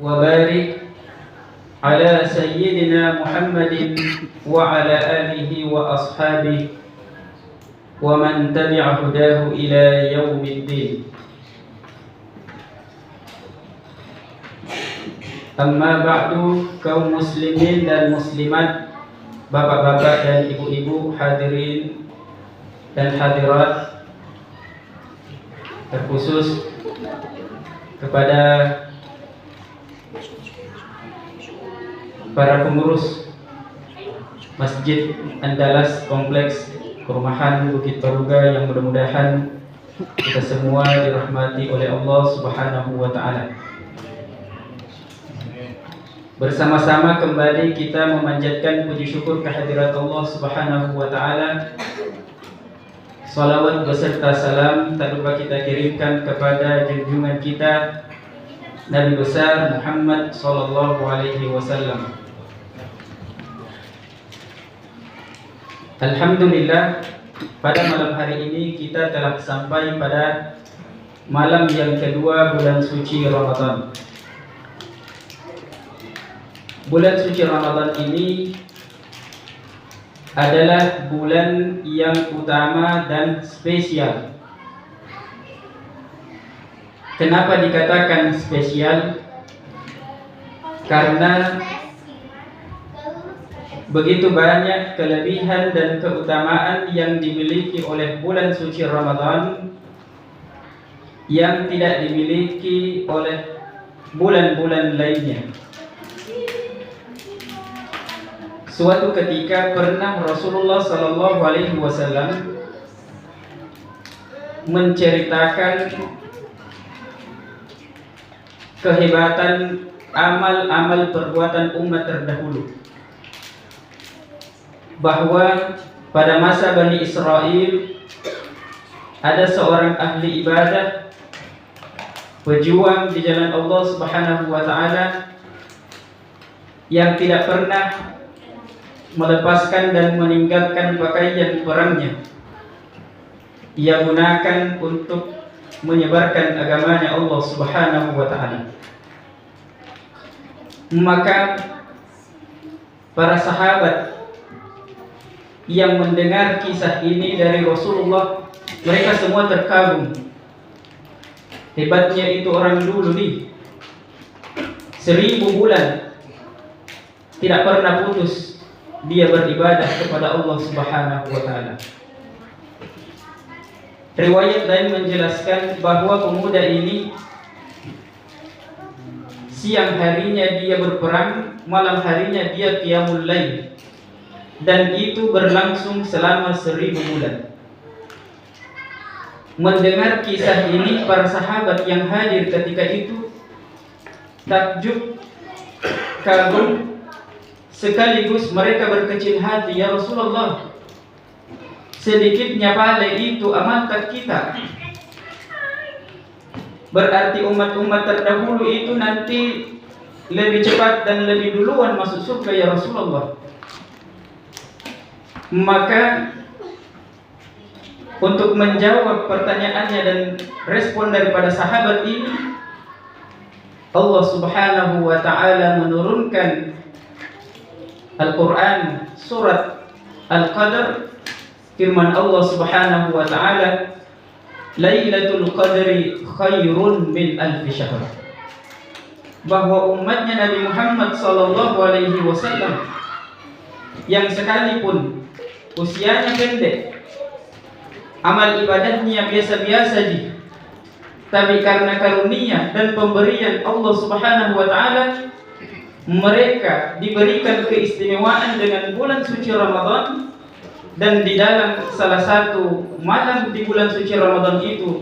وبارك على سيدنا محمد وعلى آله وأصحابه ومن تبع هداه إلى يوم الدين. Amma ba'du, kaum muslimin dan muslimat, bapak-bapak dan ibu-ibu, hadirin dan hadirat, terkhusus kepada para pengurus Masjid Andalas Kompleks Perumahan Bukit Baruga yang mudah-mudahan kita semua dirahmati oleh Allah Subhanahu wa Ta'ala. Bersama-sama kembali kita memanjatkan puji syukur kehadirat Allah Subhanahu wa Ta'ala. Salawat beserta salam tak lupa kita kirimkan kepada junjungan kita Nabi besar Muhammad sallallahu alaihi wasallam. Alhamdulillah, pada malam hari ini kita telah sampai pada malam yang kedua bulan suci Ramadan. Bulan suci Ramadan ini adalah bulan yang utama dan spesial. Kenapa dikatakan spesial? Karena begitu banyak kelebihan dan keutamaan yang dimiliki oleh bulan suci Ramadan yang tidak dimiliki oleh bulan-bulan lainnya. Suatu ketika pernah Rasulullah sallallahu alaihi wasallam menceritakan kehebatan amal-amal perbuatan umat terdahulu, bahwa pada masa Bani Israel ada seorang ahli ibadah, pejuang di jalan Allah Subhanahu wa Ta'ala, yang tidak pernah melepaskan dan meninggalkan pakaian perangnya. Ia gunakan untuk menyebarkan agamanya Allah Subhanahu wa Ta'ala. Maka para sahabat yang mendengar kisah ini dari Rasulullah, mereka semua terkagum. Hebatnya itu orang dulu nih, 1000 bulan tidak pernah putus dia beribadah kepada Allah Subhanahu wa Ta'ala. Riwayat lain menjelaskan bahwa pemuda ini siang harinya dia berperang, malam harinya dia qiyamul lail, dan itu berlangsung selama 1000 bulan. Mendengar kisah ini, para sahabat yang hadir ketika itu takjub, kagum, sekaligus mereka berkecil hati. Ya Rasulullah, sedikitnya pahala itu amalkan kita. Berarti umat-umat terdahulu itu nanti lebih cepat dan lebih duluan masuk surga ya Rasulullah. Maka untuk menjawab pertanyaannya dan respon daripada sahabat ini, Allah Subhanahu wa Ta'ala menurunkan Al-Quran surat Al-Qadr, firman Allah Subhanahu wa Ta'ala, Lailatul Qadri khairun min alfi syahr. Bahwa umatnya Nabi Muhammad sallallahu alaihi wasallam yang sekalipun usianya pendek, amal ibadahnya biasa-biasa tapi karena karunia dan pemberian Allah Subhanahu wa Ta'ala, mereka diberikan keistimewaan dengan bulan suci Ramadan. Dan di dalam salah satu malam di bulan suci Ramadan itu,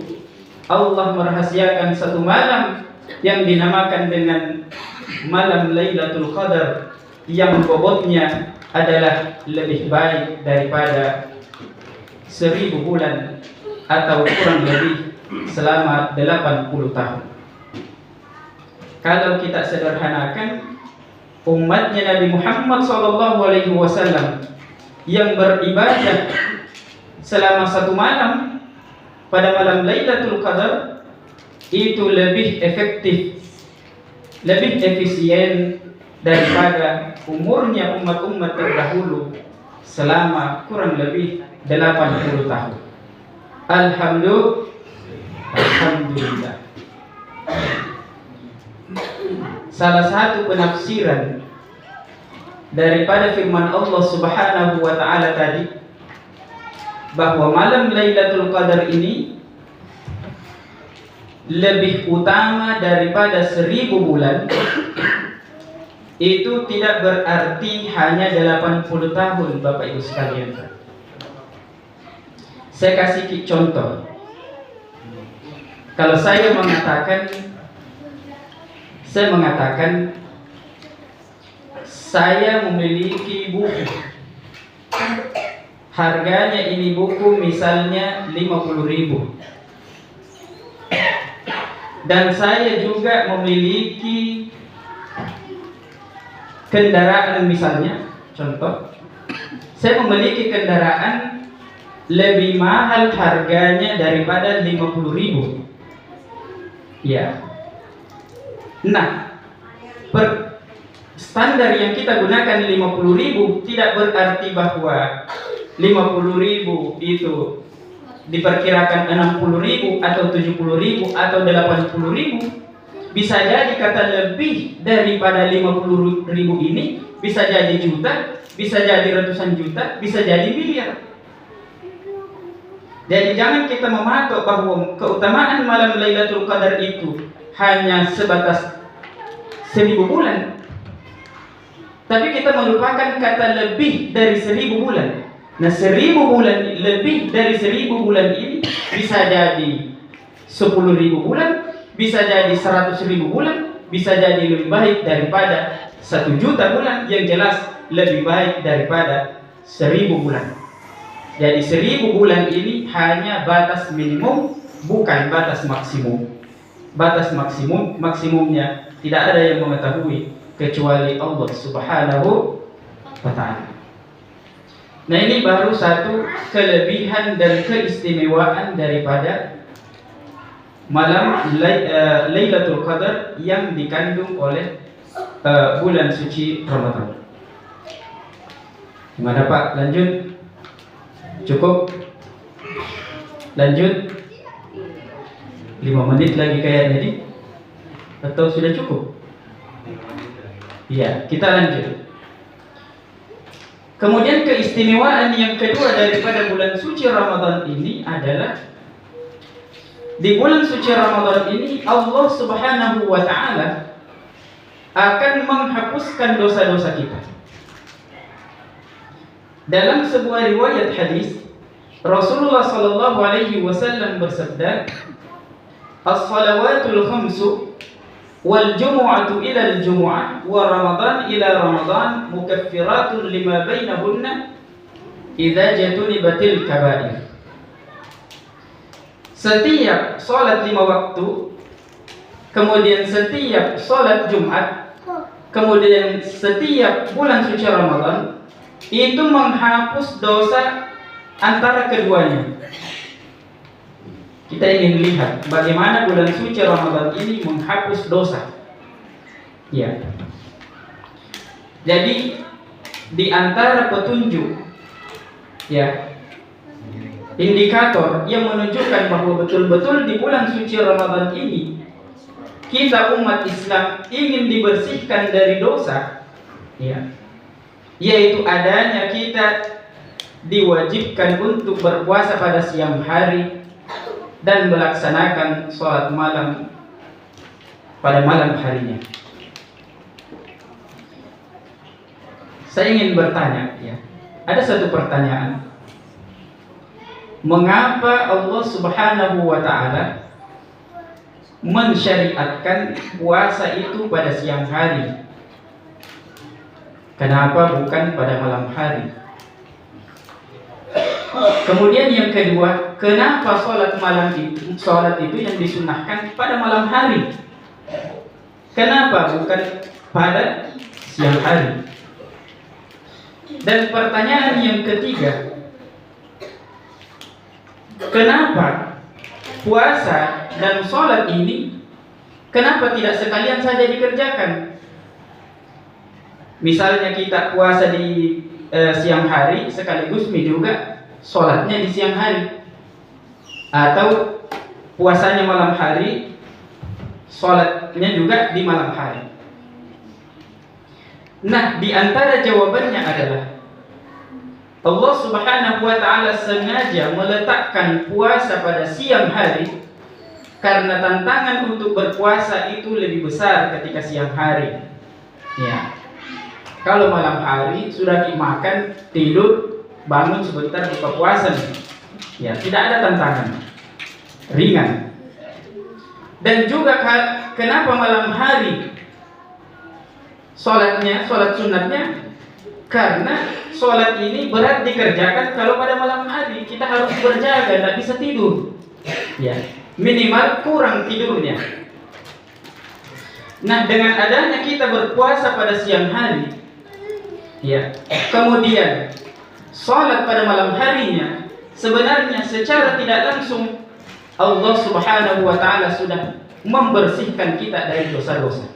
Allah merahasiakan satu malam yang dinamakan dengan malam Lailatul Qadar, yang bobotnya adalah lebih baik daripada 1000 bulan atau kurang lebih selama 80 tahun. Kalau kita sederhanakan, umatnya Nabi Muhammad SAW yang beribadah selama satu malam pada malam Lailatul Qadar itu lebih efektif lebih efisien daripada umurnya umat-umat terdahulu selama kurang lebih 80 tahun. Alhamdulillah. Salah satu penafsiran daripada firman Allah Subhanahu wa taala tadi, bahwa malam Lailatul Qadar ini lebih utama daripada 1000 bulan, itu tidak berarti hanya 80 tahun, Bapak Ibu sekalian. Saya kasih contoh. Kalau saya mengatakan saya memiliki buku, harganya ini buku misalnya 50.000, dan saya juga memiliki kendaraan, misalnya contoh, saya memiliki kendaraan lebih mahal harganya daripada 50.000. Ya. Nah, standar yang kita gunakan 50.000 tidak berarti bahwa 50.000 itu diperkirakan 60.000 atau 70.000 atau 80.000. Bisa jadi kata lebih daripada 50.000 ini bisa jadi juta, bisa jadi ratusan juta, bisa jadi miliar. Jadi jangan kita mematok bahwa keutamaan malam Lailatul Qadar itu hanya sebatas 1000 bulan. Tapi kita melupakan kata lebih dari 1000 bulan. Nah, 1000 bulan, lebih dari 1000 bulan ini bisa jadi 10.000 bulan, bisa jadi 100.000 bulan, bisa jadi lebih baik daripada 1 juta bulan. Yang jelas lebih baik daripada 1000 bulan. Jadi 1000 bulan ini hanya batas minimum, bukan batas maksimum. Batas maksimumnya tidak ada yang mengetahui kecuali Allah Subhanahu wa ta'ala. Nah, ini baru satu kelebihan dan keistimewaan daripada malam Lailatul Qadar yang dikandung oleh bulan suci Ramadan. Gimana Pak? Lanjut? Cukup? Lanjut? 5 menit lagi kayaknya nih? Atau sudah cukup? Iya, kita lanjut. Kemudian keistimewaan yang kedua daripada bulan suci Ramadan ini adalah, di bulan suci Ramadan ini Allah Subhanahu wa ta'ala akan menghapuskan dosa-dosa kita. Dalam sebuah riwayat hadis, Rasulullah sallallahu alaihi wasallam bersabda, "As-salawatul khamsu wal jumu'atu ila al-jumu'ah wa Ramadan ila Ramadan mukaffiratun lima bainahunna idza jatunibatil kaba'ir." Setiap salat 5 waktu, kemudian setiap salat Jumat, kemudian setiap bulan suci Ramadan itu menghapus dosa antara keduanya. Kita ingin lihat bagaimana bulan suci Ramadan ini menghapus dosa. Ya. Jadi di antara petunjuk, ya, indikator yang menunjukkan bahwa betul-betul di bulan suci Ramadan ini kita umat Islam ingin dibersihkan dari dosa, ya, yaitu adanya kita diwajibkan untuk berpuasa pada siang hari dan melaksanakan sholat malam pada malam harinya. Saya ingin bertanya, ya, ada satu pertanyaan. Mengapa Allah Subhanahu wa ta'ala mensyariatkan puasa itu pada siang hari? Kenapa bukan pada malam hari? Kemudian yang kedua, kenapa sholat itu yang disunahkan pada malam hari? Kenapa bukan pada siang hari? Dan pertanyaan yang ketiga, kenapa puasa dan sholat ini Kenapa tidak sekalian saja dikerjakan? Misalnya kita puasa di siang hari, sekaligus juga sholatnya di siang hari, atau puasanya malam hari, sholatnya juga di malam hari. Nah, di antara jawabannya adalah Allah Subhanahu wa ta'ala sengaja meletakkan puasa pada siang hari karena tantangan untuk berpuasa itu lebih besar ketika siang hari. Ya. Kalau malam hari sudah dimakan, tidur, bangun sebentar buka puasa nih. Ya, tidak ada tantangan. Ringan. Dan juga kenapa malam hari sholat sunatnya? Karena sholat ini berat dikerjakan kalau pada malam hari kita harus berjaga, tidak bisa tidur. Ya, minimal kurang tidurnya. Nah, dengan adanya kita berpuasa pada siang hari, ya, kemudian sholat pada malam harinya, sebenarnya secara tidak langsung Allah Subhanahu wa ta'ala sudah membersihkan kita dari dosa-dosa.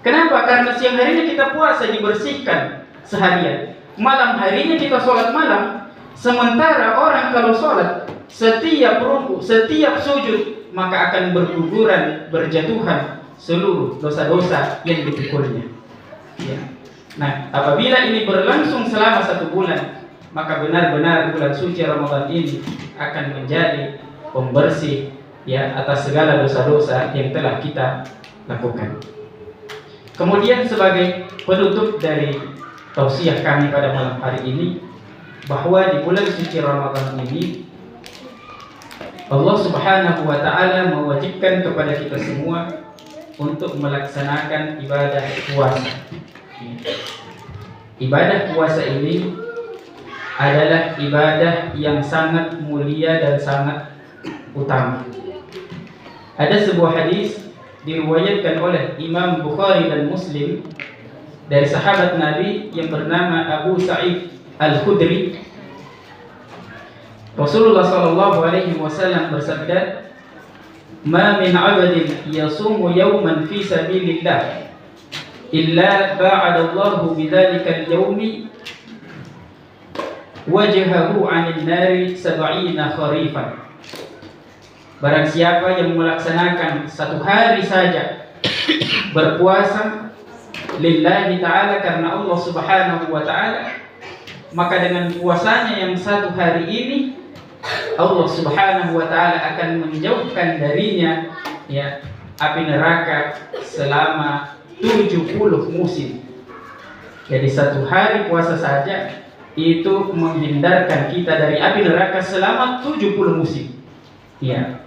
Kenapa? Karena siang harinya kita puasa dibersihkan seharian, malam harinya kita sholat malam. Sementara orang kalau sholat, setiap ruku, setiap sujud, maka akan berguguran, berjatuhan seluruh dosa-dosa yang dipikulnya. Ya. Nah, apabila ini berlangsung selama 1 bulan, maka benar-benar bulan suci Ramadan ini akan menjadi pembersih, ya, atas segala dosa-dosa yang telah kita lakukan. Kemudian sebagai penutup dari tausiah kami pada malam hari ini, bahwa di bulan suci Ramadan ini Allah Subhanahu wa ta'ala mewajibkan kepada kita semua untuk melaksanakan ibadah puasa. Ibadah puasa ini adalah ibadah yang sangat mulia dan sangat utama. Ada sebuah hadis diriwayatkan oleh Imam Bukhari dan Muslim dari sahabat Nabi yang bernama Abu Sa'id Al-Khudri. Rasulullah sallallahu alaihi wasallam bersabda, "Ma min 'abdin yasumu yawman fi sabilillah illa ba'ada Allahu bidzalika al-yawmi wajhahu 'anil nari 70 kharifan." Barang siapa yang melaksanakan 1 hari saja berpuasa lillahi ta'ala, karena Allah Subhanahu wa ta'ala, maka dengan puasanya yang 1 hari ini Allah Subhanahu wa ta'ala akan menjauhkan darinya, ya, api neraka selama 70 musim. Jadi 1 hari puasa saja itu menghindarkan kita dari api neraka selama 70 musim. Ya.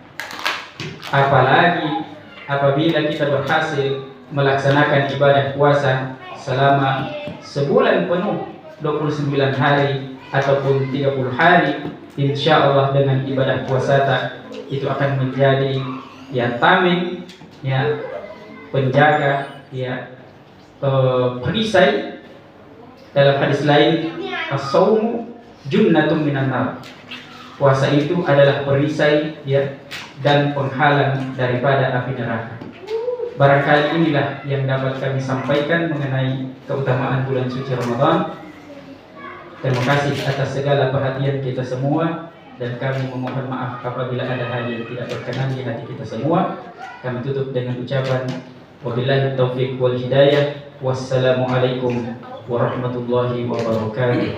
Apalagi apabila kita berhasil melaksanakan ibadah puasa selama sebulan penuh, 29 hari ataupun 30 hari, insya Allah dengan ibadah puasa itu akan menjadi, ya, tameng, ya, penjaga, ya, perisai. Dalam hadis lain, as-saumu junnatun minan nar. Puasa itu adalah perisai, ya, dan penghalang daripada api neraka. Barangkali inilah yang dapat kami sampaikan mengenai keutamaan bulan suci Ramadan. Terima kasih atas segala perhatian kita semua, dan kami memohon maaf apabila ada hal yang tidak berkenan di hati kita semua. Kami tutup dengan ucapan wabillahi taufiq wal hidayah. Wassalamualaikum warahmatullahi wabarakatuh.